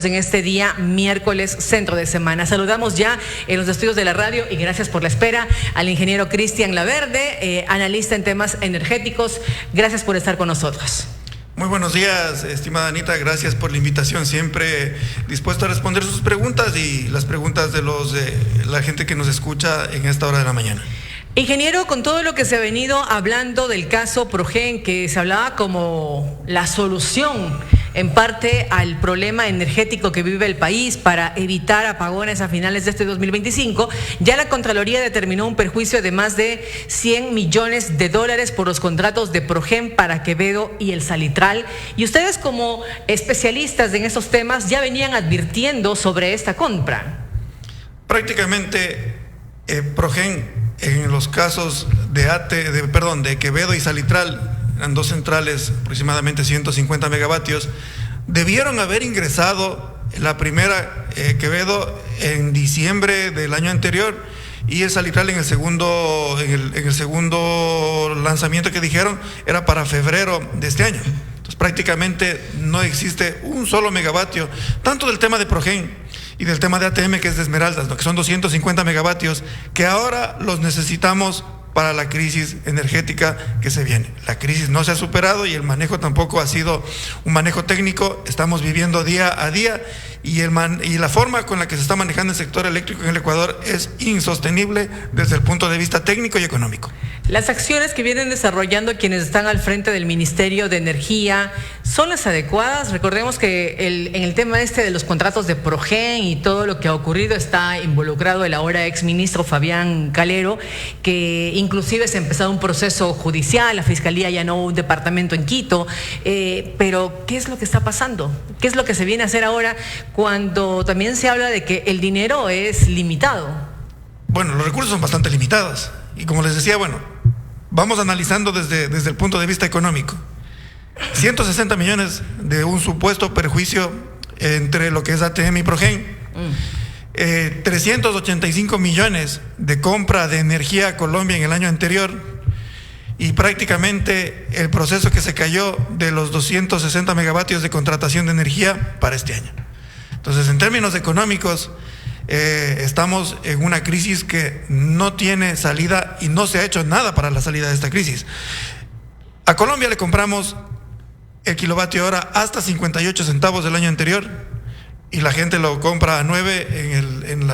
En este día, miércoles, centro de semana. Saludamos ya en los estudios de la radio y gracias por la espera al ingeniero Cristian Laverde, analista en temas energéticos. Gracias por estar con nosotros. Muy buenos días, estimada Anita, gracias por la invitación, siempre dispuesto a responder sus preguntas y las preguntas de la gente que nos escucha en esta hora de la mañana. Ingeniero, con todo lo que se ha venido hablando del caso Progen, que se hablaba como la solución en parte al problema energético que vive el país para evitar apagones a finales de este 2025, ya la Contraloría determinó un perjuicio de más de $100 millones por los contratos de Progen para Quevedo y el Salitral. Y ustedes, como especialistas en estos temas, ya venían advirtiendo sobre esta compra. Prácticamente Progen, en los casos de Quevedo y Salitral, eran dos centrales, aproximadamente 150 megavatios, debieron haber ingresado la primera Quevedo en diciembre del año anterior y el Salitral en el segundo lanzamiento que dijeron era para febrero de este año. Entonces prácticamente no existe un solo megavatio, tanto del tema de Progen y del tema de ATM, que es de Esmeraldas, ¿no?, que son 250 megavatios, que ahora los necesitamos para la crisis energética que se viene. La crisis no se ha superado y el manejo tampoco ha sido un manejo técnico. Estamos viviendo día a día y la forma con la que se está manejando el sector eléctrico en el Ecuador es insostenible desde el punto de vista técnico y económico. Las acciones que vienen desarrollando quienes están al frente del Ministerio de Energía son las adecuadas. Recordemos que en el tema de los contratos de Progen y todo lo que ha ocurrido está involucrado el ahora exministro Fabián Calero, que inclusive se ha empezado un proceso judicial, la Fiscalía ya no hubo un departamento en Quito, pero ¿qué es lo que está pasando? ¿Qué es lo que se viene a hacer ahora cuando también se habla de que el dinero es limitado? Bueno, los recursos son bastante limitados y como les decía, vamos analizando desde el punto de vista económico. 160 millones de un supuesto perjuicio entre lo que es ATM y Progen. 385 millones de compra de energía a Colombia en el año anterior y prácticamente el proceso que se cayó de los 260 megavatios de contratación de energía para este año. Entonces, en términos económicos, estamos en una crisis que no tiene salida y no se ha hecho nada para la salida de esta crisis. A Colombia le compramos el kilovatio hora hasta 58 centavos del año anterior y la gente lo compra a 9 en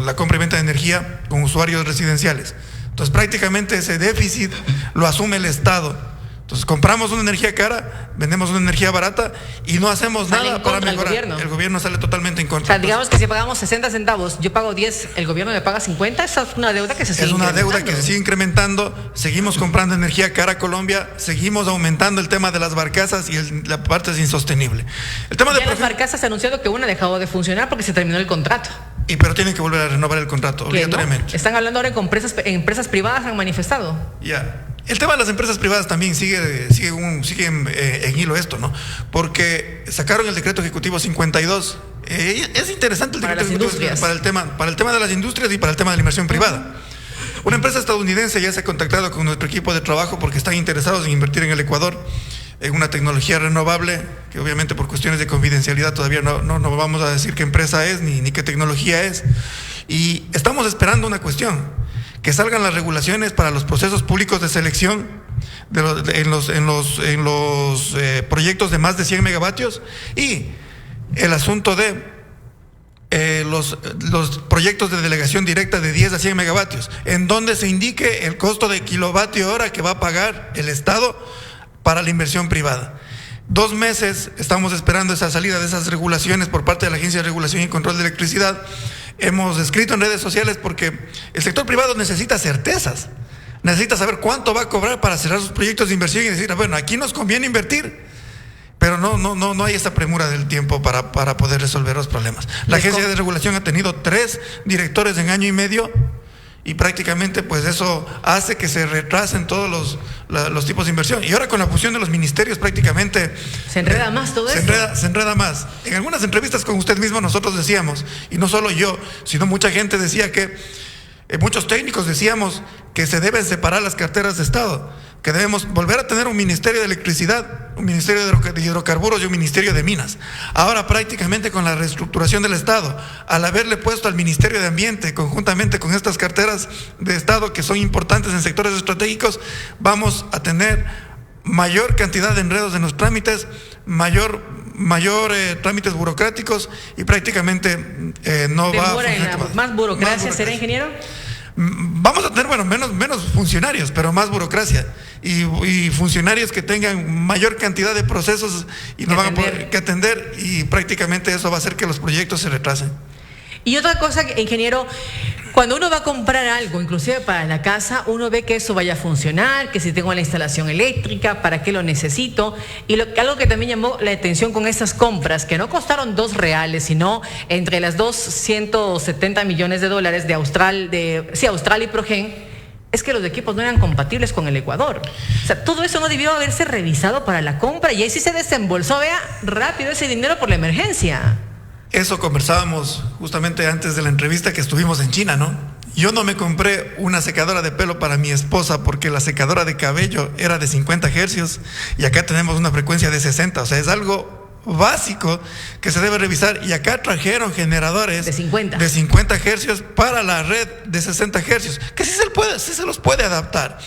la compra y venta de energía con usuarios residenciales. Entonces prácticamente ese déficit lo asume el Estado. Entonces compramos una energía cara, vendemos una energía barata y no hacemos nada para mejorar. El gobierno sale totalmente en contra. O sea, digamos que si pagamos 60 centavos, yo pago 10, el gobierno me paga 50, esa es una deuda que se sigue incrementando. Es una deuda que se sigue incrementando, seguimos comprando energía cara a Colombia, seguimos aumentando el tema de las barcazas y la parte es insostenible. El tema de las barcazas se ha anunciado que una ha dejado de funcionar porque se terminó el contrato. Pero tienen que volver a renovar el contrato, obligatoriamente. ¿No? Están hablando ahora con empresas privadas, han manifestado. Ya. El tema de las empresas privadas también sigue en hilo esto, ¿no? Porque sacaron el decreto ejecutivo 52. Es interesante el decreto ejecutivo para el tema de las industrias y para el tema de la inversión privada. Una empresa estadounidense ya se ha contactado con nuestro equipo de trabajo porque están interesados en invertir en el Ecuador en una tecnología renovable, que obviamente por cuestiones de confidencialidad todavía no vamos a decir qué empresa es ni qué tecnología es. Y estamos esperando una cuestión, que salgan las regulaciones para los procesos públicos de selección en los proyectos de más de 100 megavatios y el asunto de los proyectos de delegación directa de 10 a 100 megavatios, en donde se indique el costo de kilovatio hora que va a pagar el Estado para la inversión privada. 2 meses estamos esperando esa salida de esas regulaciones por parte de la Agencia de Regulación y Control de Electricidad. Hemos escrito en redes sociales porque el sector privado necesita certezas, necesita saber cuánto va a cobrar para cerrar sus proyectos de inversión y decir, bueno, aquí nos conviene invertir, pero no hay esa premura del tiempo para poder resolver los problemas. La Agencia de Regulación ha tenido 3 directores en año y medio y prácticamente pues eso hace que se retrasen todos los tipos de inversión. Y ahora con la fusión de los ministerios prácticamente se enreda más todo eso. Se enreda más. En algunas entrevistas con usted mismo nosotros decíamos, y no solo yo, sino mucha gente decía que muchos técnicos decíamos que se deben separar las carteras de Estado. que debemos volver a tener un Ministerio de Electricidad, un Ministerio de Hidrocarburos y un Ministerio de Minas. Ahora prácticamente con la reestructuración del Estado, al haberle puesto al Ministerio de Ambiente conjuntamente con estas carteras de Estado que son importantes en sectores estratégicos, vamos a tener mayor cantidad de enredos en los trámites, mayor trámites burocráticos y prácticamente no va a funcionar. ¿Más burocracia será, ingeniero? Vamos a tener, bueno, menos funcionarios, pero más burocracia y funcionarios que tengan mayor cantidad de procesos y no van a poder que atender, y prácticamente eso va a hacer que los proyectos se retrasen. Y otra cosa, ingeniero, cuando uno va a comprar algo, inclusive para la casa, uno ve que eso vaya a funcionar, que si tengo la instalación eléctrica, para qué lo necesito. Y algo que también llamó la atención con estas compras, que no costaron $2, sino entre las dos $170 millones de Austral y Progen, es que los equipos no eran compatibles con el Ecuador. O sea, todo eso no debió haberse revisado para la compra, y ahí sí se desembolsó, vea, rápido ese dinero por la emergencia. Eso conversábamos justamente antes de la entrevista que estuvimos en China, ¿no? Yo no me compré una secadora de pelo para mi esposa porque la secadora de cabello era de 50 hercios y acá tenemos una frecuencia de 60. O sea, es algo básico que se debe revisar, y acá trajeron generadores de 50 hercios para la red de 60 hercios, que sí se los puede adaptar,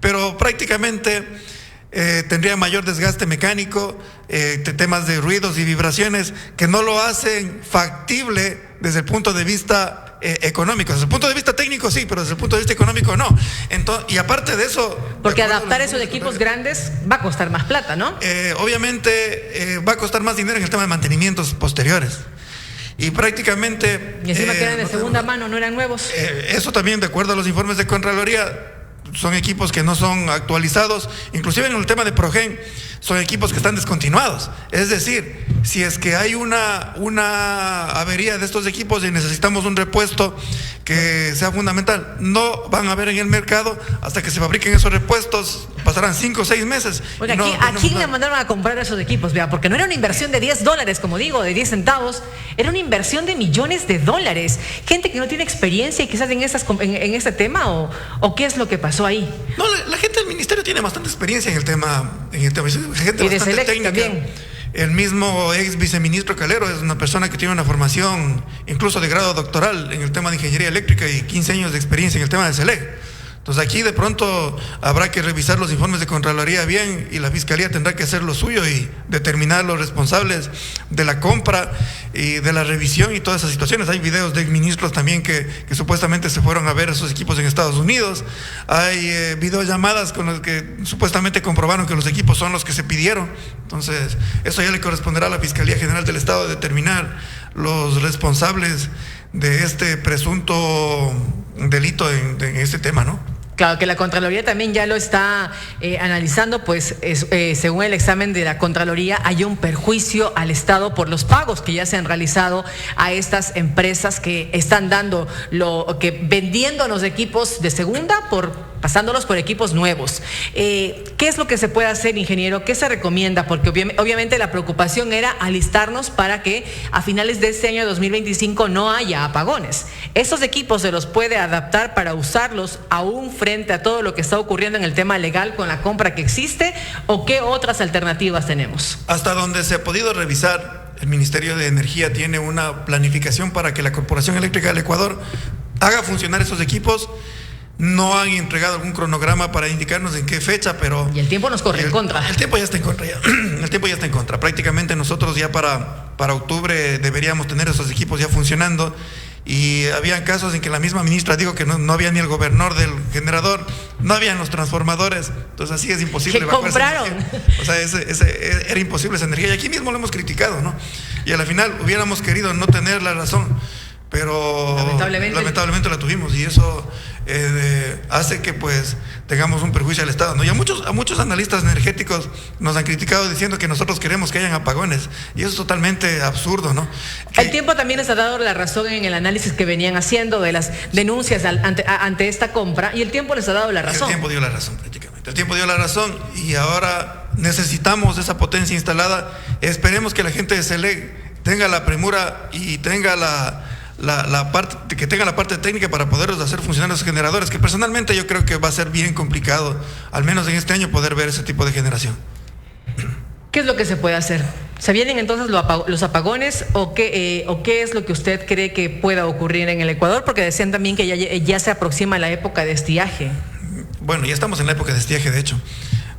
pero prácticamente tendría mayor desgaste mecánico, temas de ruidos y vibraciones que no lo hacen factible desde el punto de vista económico. Desde el punto de vista técnico sí, pero desde el punto de vista económico no. Entonces, y aparte de eso... Porque adaptar esos equipos grandes va a costar más plata, ¿no? Obviamente va a costar más dinero en el tema de mantenimientos posteriores. Y prácticamente... Y encima que eran de segunda mano, no eran nuevos. Eso también, de acuerdo a los informes de Contraloría, son equipos que no son actualizados, inclusive en el tema de Progen, son equipos que están descontinuados. Es decir, si es que hay una avería de estos equipos y necesitamos un repuesto que sea fundamental, no van a haber en el mercado hasta que se fabriquen esos repuestos. Pasarán 5 o 6 meses. Oiga, ¿a quién le mandaron a comprar esos equipos? Vea, porque no era una inversión de $10, como digo, de 10 centavos, era una inversión de millones de dólares. Gente que no tiene experiencia y quizás en este tema, o qué es lo que pasó ahí. No, la gente del ministerio tiene bastante experiencia en el tema, gente y de bastante técnica. También. El mismo ex viceministro Calero es una persona que tiene una formación incluso de grado doctoral en el tema de ingeniería eléctrica y 15 años de experiencia en el tema del SELEC. Entonces aquí de pronto habrá que revisar los informes de Contraloría bien, y la Fiscalía tendrá que hacer lo suyo y determinar los responsables de la compra y de la revisión y todas esas situaciones. Hay videos de ministros también que supuestamente se fueron a ver esos equipos en Estados Unidos. Hay videollamadas con los que supuestamente comprobaron que los equipos son los que se pidieron. Entonces eso ya le corresponderá a la Fiscalía General del Estado determinar los responsables de este presunto delito en este tema, ¿no? Claro, que la Contraloría también ya lo está analizando, pues según el examen de la Contraloría hay un perjuicio al Estado por los pagos que ya se han realizado a estas empresas que están vendiendo los equipos de segunda pasándolos por equipos nuevos. ¿Qué es lo que se puede hacer, ingeniero? ¿Qué se recomienda? Porque obviamente la preocupación era alistarnos para que a finales de este año 2025 no haya apagones. ¿Estos equipos se los puede adaptar para usarlos aún frente a todo lo que está ocurriendo en el tema legal con la compra que existe? ¿O qué otras alternativas tenemos? Hasta donde se ha podido revisar, el Ministerio de Energía tiene una planificación para que la Corporación Eléctrica del Ecuador haga funcionar esos equipos. No han entregado algún cronograma para indicarnos en qué fecha, pero... Y el tiempo nos corre en contra. El tiempo ya está en contra, ya. El tiempo ya está en contra. Prácticamente nosotros ya para octubre deberíamos tener esos equipos ya funcionando. Y habían casos en que la misma ministra dijo que no había ni el gobernador del generador, no habían los transformadores. Entonces así es imposible. ¿Qué compraron? O sea, era imposible esa energía. Y aquí mismo lo hemos criticado, ¿no? Y al final hubiéramos querido no tener la razón, pero lamentablemente la tuvimos, y eso hace que pues tengamos un perjuicio al Estado, ¿no? Y a muchos analistas energéticos nos han criticado diciendo que nosotros queremos que hayan apagones, y eso es totalmente absurdo, ¿no? El tiempo también les ha dado la razón en el análisis que venían haciendo de las denuncias ante esta compra, y el tiempo les ha dado la razón. El tiempo dio la razón prácticamente. El tiempo dio la razón, y ahora necesitamos esa potencia instalada. Esperemos que la gente de SELEC tenga la premura y tenga la la parte, que tenga la parte técnica para poder hacer funcionar los generadores, que personalmente yo creo que va a ser bien complicado, al menos en este año, poder ver ese tipo de generación. ¿Qué es lo que se puede hacer? ¿Se vienen entonces los apagones o qué es lo que usted cree que pueda ocurrir en el Ecuador? Porque decían también que ya se aproxima la época de estiaje. Bueno, ya estamos en la época de estiaje, de hecho.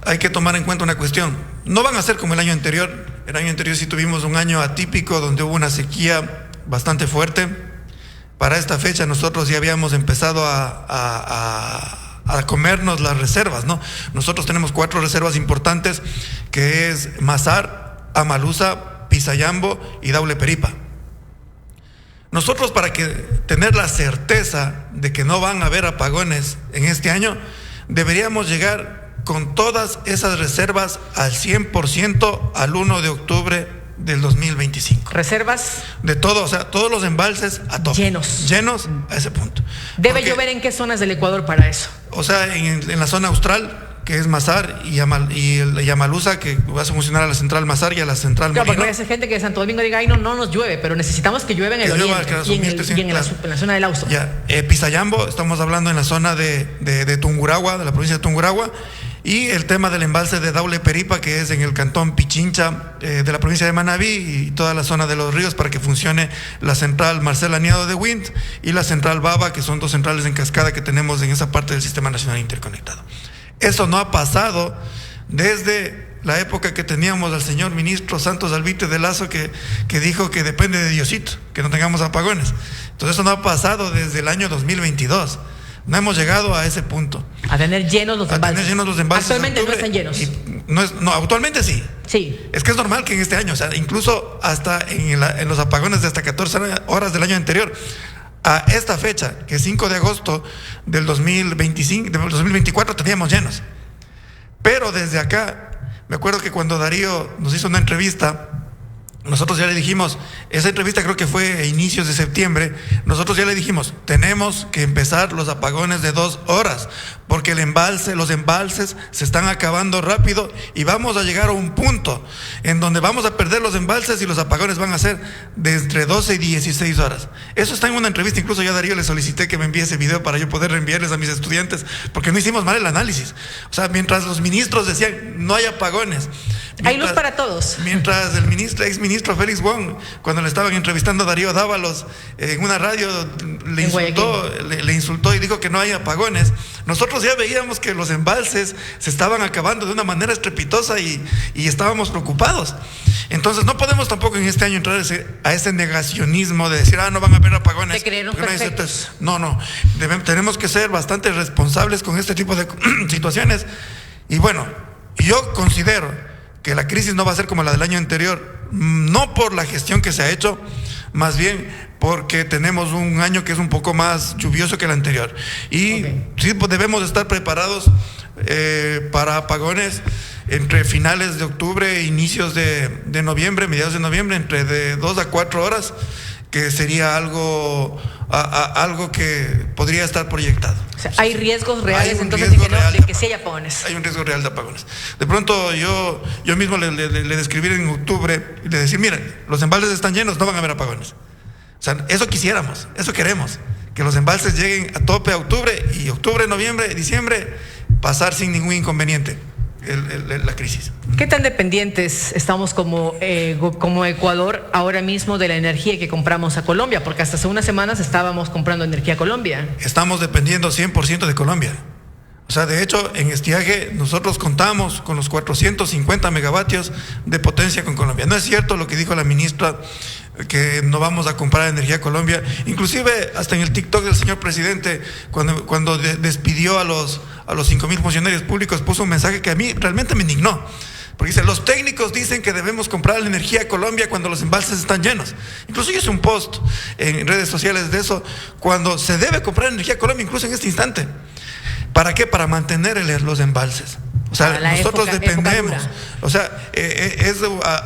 Hay que tomar en cuenta una cuestión. No van a ser como el año anterior. El año anterior sí tuvimos un año atípico donde hubo una sequía bastante fuerte. Para esta fecha nosotros ya habíamos empezado a comernos las reservas, ¿no? Nosotros tenemos 4 reservas importantes, que es Mazar, Amaluza, Pisayambo y Daule Peripa. Nosotros, para tener la certeza de que no van a haber apagones en este año, deberíamos llegar con todas esas reservas al 100% al 1 de octubre del 2025. ¿Reservas? De todo, o sea, todos los embalses a tope. Llenos a ese punto. ¿Debe llover en qué zonas del Ecuador para eso? O sea, en la zona austral, que es Mazar, y Amaluza, que va a funcionar a la central Mazar y a la central Claro, Merino. porque hay gente que de Santo Domingo diga, no nos llueve, pero necesitamos que llueva en el oriente y en la zona del Austro. Ya, Pisayambo, estamos hablando en la zona de Tungurahua, de la provincia de Tungurahua, y el tema del embalse de Daule Peripa, que es en el cantón Pichincha de la provincia de Manabí, y toda la zona de los ríos, para que funcione la central Marcel Aniado de Wind y la central Baba, que son 2 centrales en cascada que tenemos en esa parte del Sistema Nacional Interconectado. Eso no ha pasado desde la época que teníamos al señor ministro Santos Alvite de Lazo, que dijo que depende de Diosito, que no tengamos apagones. Entonces eso no ha pasado desde el año 2022. No hemos llegado a ese punto. A tener llenos los embalses. Actualmente octubre, no están llenos. Actualmente sí. Sí. Es que es normal que en este año, o sea, incluso hasta en los apagones de hasta 14 horas del año anterior, a esta fecha, que es 5 de agosto del 2024, teníamos llenos. Pero desde acá, me acuerdo que cuando Darío nos hizo una entrevista, nosotros ya le dijimos, esa entrevista creo que fue a inicios de septiembre, nosotros ya le dijimos, tenemos que empezar los apagones de 2 horas, porque los embalses se están acabando rápido y vamos a llegar a un punto en donde vamos a perder los embalses y los apagones van a ser de entre 12 y 16 horas. Eso está en una entrevista, incluso ya a Darío le solicité que me envíe ese video para yo poder reenviarles a mis estudiantes, porque no hicimos mal el análisis. O sea, mientras los ministros decían, no hay apagones. Hay luz para todos. Mientras el exministro Félix Wong, cuando le estaban entrevistando a Darío Dávalos en una radio, le insultó y dijo que no hay apagones. Nosotros ya veíamos que los embalses se estaban acabando de una manera estrepitosa y estábamos preocupados. Entonces no podemos tampoco en este año entrar a ese negacionismo de decir, no van a haber apagones. De creernos perfectos. No. Tenemos que ser bastante responsables con este tipo de situaciones. Y bueno, yo considero que la crisis no va a ser como la del año anterior, no por la gestión que se ha hecho, más bien porque tenemos un año que es un poco más lluvioso que el anterior. Y sí, pues debemos estar preparados para apagones entre finales de octubre e inicios de noviembre, mediados de noviembre, entre de 2 a 4 horas, que sería algo que podría estar proyectado. O sea, hay riesgos reales entonces de que sí haya apagones. Hay un riesgo real de apagones. De pronto yo mismo le describí en octubre y le decía, miren, los embalses están llenos, no van a haber apagones. O sea, eso quisiéramos, eso queremos, que los embalses lleguen a tope a octubre, y octubre, noviembre, diciembre, pasar sin ningún inconveniente la crisis. ¿Qué tan dependientes estamos como Ecuador ahora mismo de la energía que compramos a Colombia? Porque hasta hace unas semanas estábamos comprando energía a Colombia. Estamos dependiendo 100% de Colombia. O sea, de hecho, en estiaje nosotros contamos con los 450 megavatios de potencia con Colombia. No es cierto lo que dijo la ministra, que no vamos a comprar energía a Colombia. Inclusive hasta en el TikTok del señor presidente, cuando despidió a los 5,000 funcionarios públicos, puso un mensaje que a mí realmente me indignó. Porque dice, los técnicos dicen que debemos comprar la energía a Colombia cuando los embalses están llenos. Incluso yo hice un post en redes sociales de eso, cuando se debe comprar energía a Colombia, incluso en este instante. ¿Para qué? Para mantener los embalses. O sea, nosotros dependemos. O sea,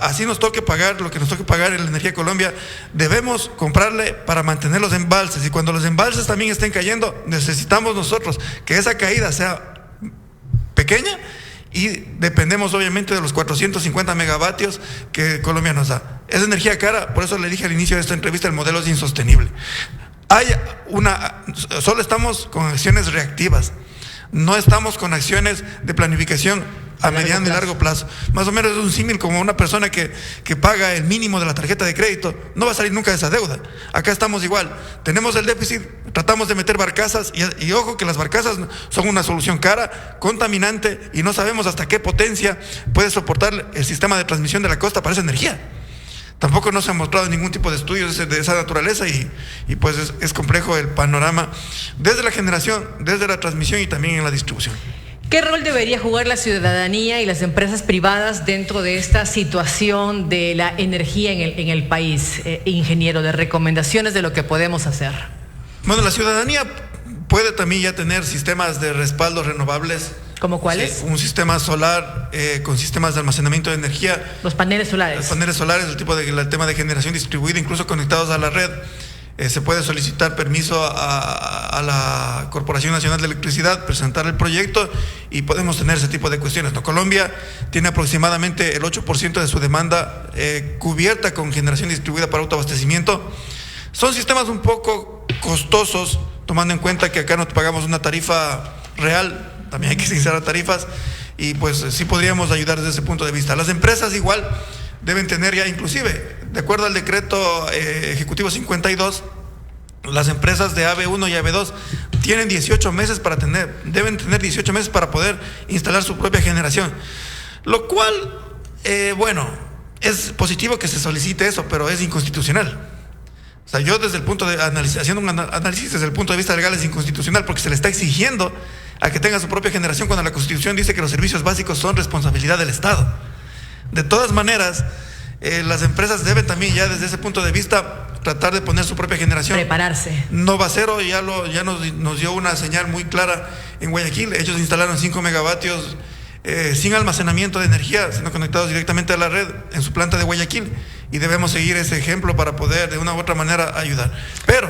así nos toque pagar lo que nos toque pagar en la energía Colombia, debemos comprarle para mantener los embalses. Y cuando los embalses también estén cayendo, necesitamos nosotros que esa caída sea pequeña y dependemos obviamente de los 450 megavatios que Colombia nos da. Es energía cara, por eso le dije al inicio de esta entrevista, el modelo es insostenible. Solo estamos con acciones reactivas, no estamos con acciones de planificación a mediano y largo plazo. Más o menos es un símil como una persona que paga el mínimo de la tarjeta de crédito, no va a salir nunca de esa deuda. Acá estamos igual, tenemos el déficit, tratamos de meter barcazas y ojo que las barcazas son una solución cara, contaminante y no sabemos hasta qué potencia puede soportar el sistema de transmisión de la costa para esa energía. Tampoco no se ha mostrado ningún tipo de estudios de esa naturaleza y pues es complejo el panorama desde la generación, desde la transmisión y también en la distribución. ¿Qué rol debería jugar la ciudadanía y las empresas privadas dentro de esta situación de la energía en el país, ingeniero, de recomendaciones de lo que podemos hacer? Bueno, la ciudadanía puede también ya tener sistemas de respaldo renovables. ¿Cómo cuáles? Sí, un sistema solar con sistemas de almacenamiento de energía. Los paneles solares. Los paneles solares, el tema de generación distribuida, incluso conectados a la red. Se puede solicitar permiso a la Corporación Nacional de Electricidad, presentar el proyecto y podemos tener ese tipo de cuestiones. ¿No? Colombia tiene aproximadamente el 8% de su demanda cubierta con generación distribuida para autoabastecimiento. Son sistemas un poco costosos, tomando en cuenta que acá no pagamos una tarifa real, también hay que sincerar tarifas y pues sí podríamos ayudar desde ese punto de vista. Las empresas igual deben tener ya, inclusive, de acuerdo al decreto ejecutivo 52, las empresas de AB1 y AB2 tienen 18 meses deben tener 18 meses para poder instalar su propia generación. Lo cual, bueno, es positivo que se solicite eso, pero es inconstitucional. O sea, yo desde el punto de haciendo un análisis desde el punto de vista legal es inconstitucional porque se le está exigiendo a que tenga su propia generación cuando la Constitución dice que los servicios básicos son responsabilidad del Estado. De todas maneras, las empresas deben también ya desde ese punto de vista tratar de poner su propia generación. Prepararse. Novacero ya nos dio una señal muy clara en Guayaquil. Ellos instalaron 5 megavatios sin almacenamiento de energía, sino conectados directamente a la red en su planta de Guayaquil. Y debemos seguir ese ejemplo para poder de una u otra manera ayudar. Pero,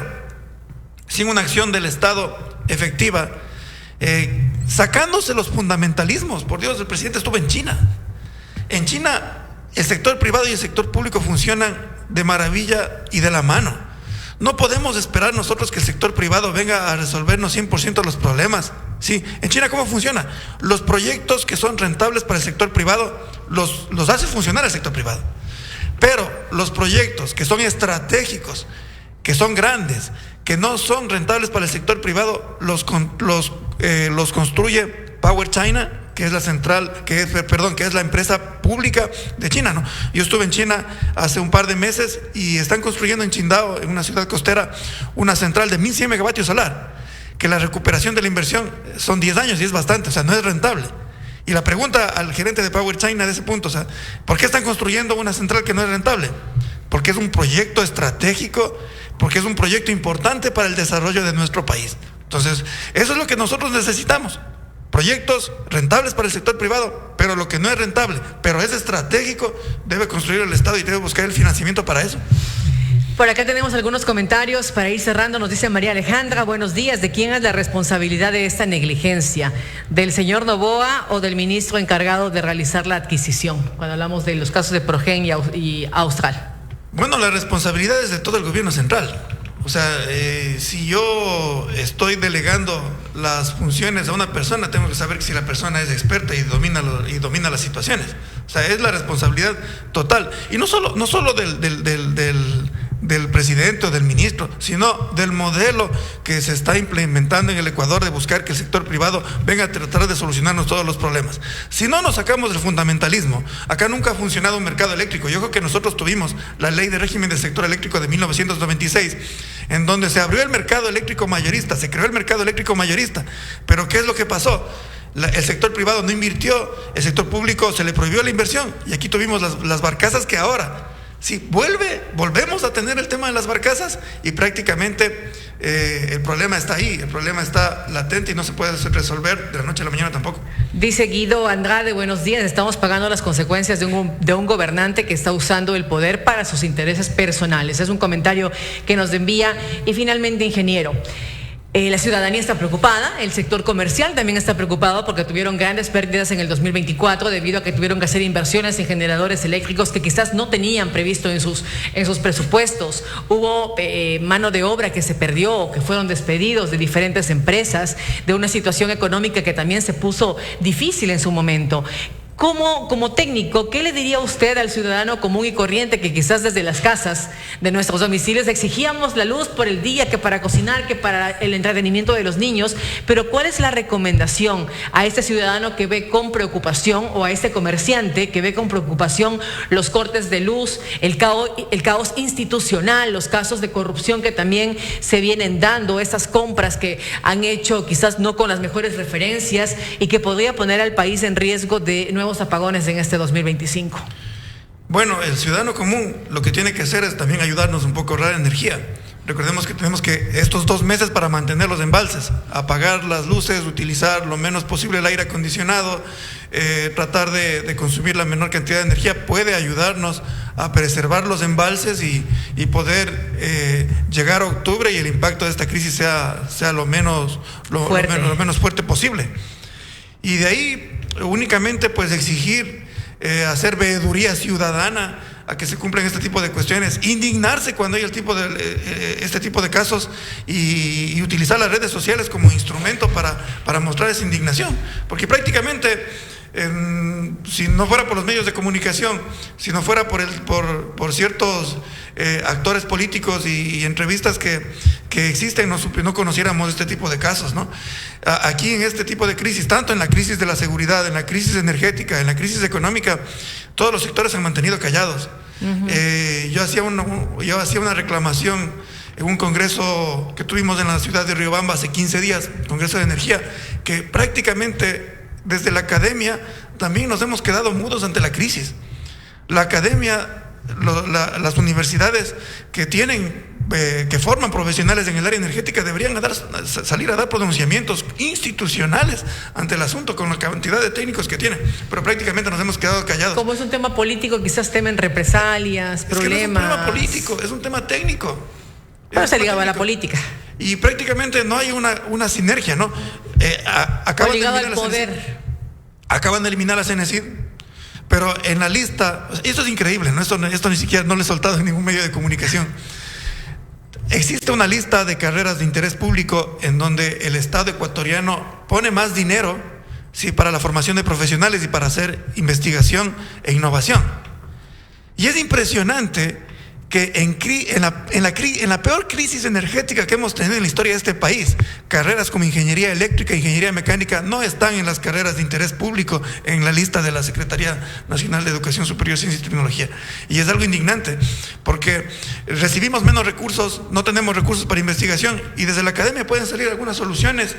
sin una acción del Estado efectiva, sacándose los fundamentalismos. Por Dios, el presidente estuvo en China. En China, el sector privado y el sector público funcionan de maravilla y de la mano. No podemos esperar nosotros que el sector privado venga a resolvernos 100% los problemas. Sí, en China, ¿cómo funciona? Los proyectos que son rentables para el sector privado los hace funcionar el sector privado. Pero los proyectos que son estratégicos, que son grandes, que no son rentables para el sector privado, los construye Power China, que es la central, que es la empresa pública de China, ¿no? Yo estuve en China hace un par de meses y están construyendo en Qingdao, en una ciudad costera, una central de 1100 megavatios solar, que la recuperación de la inversión son 10 años y es bastante, o sea, no es rentable. Y la pregunta al gerente de Power China de ese punto, o sea, ¿por qué están construyendo una central que no es rentable? Porque es un proyecto estratégico, porque es un proyecto importante para el desarrollo de nuestro país. Entonces, eso es lo que nosotros necesitamos. Proyectos rentables para el sector privado, pero lo que no es rentable, pero es estratégico, debe construir el Estado y debe buscar el financiamiento para eso. Por acá tenemos algunos comentarios para ir cerrando. Nos dice María Alejandra, buenos días. ¿De quién es la responsabilidad de esta negligencia? ¿Del señor Noboa o del ministro encargado de realizar la adquisición? Cuando hablamos de los casos de Progen y Austral. Bueno, la responsabilidad es de todo el gobierno central. O sea, si yo estoy delegando las funciones a una persona, tengo que saber si la persona es experta y domina las situaciones. O sea, es la responsabilidad total. Y no solo del presidente o del ministro, sino del modelo que se está implementando en el Ecuador de buscar que el sector privado venga a tratar de solucionarnos todos los problemas. Si no nos sacamos del fundamentalismo, acá nunca ha funcionado un mercado eléctrico. Yo creo que nosotros tuvimos la ley de régimen del sector eléctrico de 1996, en donde se abrió el mercado eléctrico mayorista, se creó el mercado eléctrico mayorista. Pero ¿qué es lo que pasó? El sector privado no invirtió, el sector público se le prohibió la inversión y aquí tuvimos las barcazas que ahora... Sí, volvemos a tener el tema de las barcazas y prácticamente el problema está ahí, el problema está latente y no se puede resolver de la noche a la mañana tampoco. Dice Guido Andrade, buenos días, estamos pagando las consecuencias de un gobernante que está usando el poder para sus intereses personales. Es un comentario que nos envía. Y finalmente, ingeniero, La ciudadanía está preocupada, el sector comercial también está preocupado porque tuvieron grandes pérdidas en el 2024 debido a que tuvieron que hacer inversiones en generadores eléctricos que quizás no tenían previsto en sus presupuestos. Hubo mano de obra que se perdió, que fueron despedidos de diferentes empresas, de una situación económica que también se puso difícil en su momento. Como técnico, ¿qué le diría usted al ciudadano común y corriente que quizás desde las casas de nuestros domicilios exigíamos la luz por el día, que para cocinar, que para el entretenimiento de los niños? Pero ¿cuál es la recomendación a este ciudadano que ve con preocupación, o a este comerciante que ve con preocupación los cortes de luz, el caos institucional, los casos de corrupción que también se vienen dando, esas compras que han hecho quizás no con las mejores referencias y que podría poner al país en riesgo de nuevos apagones en este 2025? Bueno, el ciudadano común lo que tiene que hacer es también ayudarnos un poco a ahorrar energía. Recordemos que tenemos que estos 2 meses para mantener los embalses, apagar las luces, utilizar lo menos posible el aire acondicionado, tratar de consumir la menor cantidad de energía, puede ayudarnos a preservar los embalses y poder llegar a octubre y el impacto de esta crisis sea lo menos fuerte posible. Y de ahí únicamente pues exigir, hacer veeduría ciudadana a que se cumplan este tipo de cuestiones, indignarse cuando hay este tipo de casos y utilizar las redes sociales como instrumento para mostrar esa indignación, porque prácticamente si no fuera por los medios de comunicación, si no fuera por ciertos actores políticos y entrevistas que existen, no conociéramos este tipo de casos, ¿no? Aquí en este tipo de crisis, tanto en la crisis de la seguridad, en la crisis energética, en la crisis económica, todos los sectores se han mantenido callados. Yo hacía una reclamación en un congreso que tuvimos en la ciudad de Riobamba hace 15 días, Congreso de Energía, que prácticamente desde la academia también nos hemos quedado mudos ante la crisis. La academia, las universidades que forman profesionales en el área energética deberían salir a dar pronunciamientos institucionales ante el asunto con la cantidad de técnicos que tienen, pero prácticamente nos hemos quedado callados. Como es un tema político, quizás temen represalias, problemas. No es un tema político, es un tema técnico. Pero se ligaba a la política. Y prácticamente no hay una sinergia, ¿no? Acaban de eliminar la CENESID, pero en la lista, esto es increíble, ¿no? Esto ni siquiera no lo he soltado en ningún medio de comunicación. Existe una lista de carreras de interés público en donde el Estado ecuatoriano pone más dinero, sí, para la formación de profesionales y para hacer investigación e innovación. Y es impresionante que en la peor crisis energética que hemos tenido en la historia de este país, carreras como ingeniería eléctrica e ingeniería mecánica no están en las carreras de interés público en la lista de la Secretaría Nacional de Educación Superior, Ciencia y Tecnología. Y es algo indignante, porque recibimos menos recursos, no tenemos recursos para investigación, y desde la academia pueden salir algunas soluciones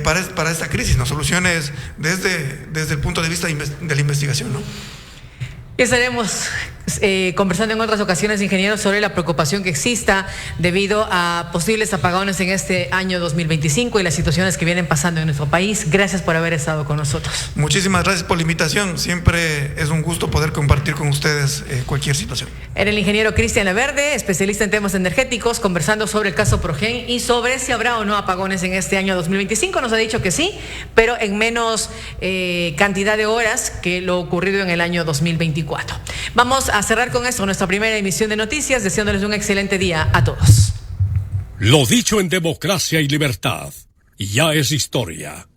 para esta crisis, ¿no? Soluciones desde el punto de vista de la investigación, ¿no? Estaremos conversando en otras ocasiones, ingenieros, sobre la preocupación que exista debido a posibles apagones en este año 2025 y las situaciones que vienen pasando en nuestro país. Gracias por haber estado con nosotros. Muchísimas gracias por la invitación. Siempre es un gusto poder compartir con ustedes cualquier situación. Era el ingeniero Cristian Laverde, especialista en temas energéticos, conversando sobre el caso Progen y sobre si habrá o no apagones en este año 2025. Nos ha dicho que sí, pero en menos cantidad de horas que lo ocurrido en el año 2024. Vamos a cerrar con esto nuestra primera emisión de noticias, deseándoles un excelente día a todos. Lo dicho en Democracia y Libertad ya es historia.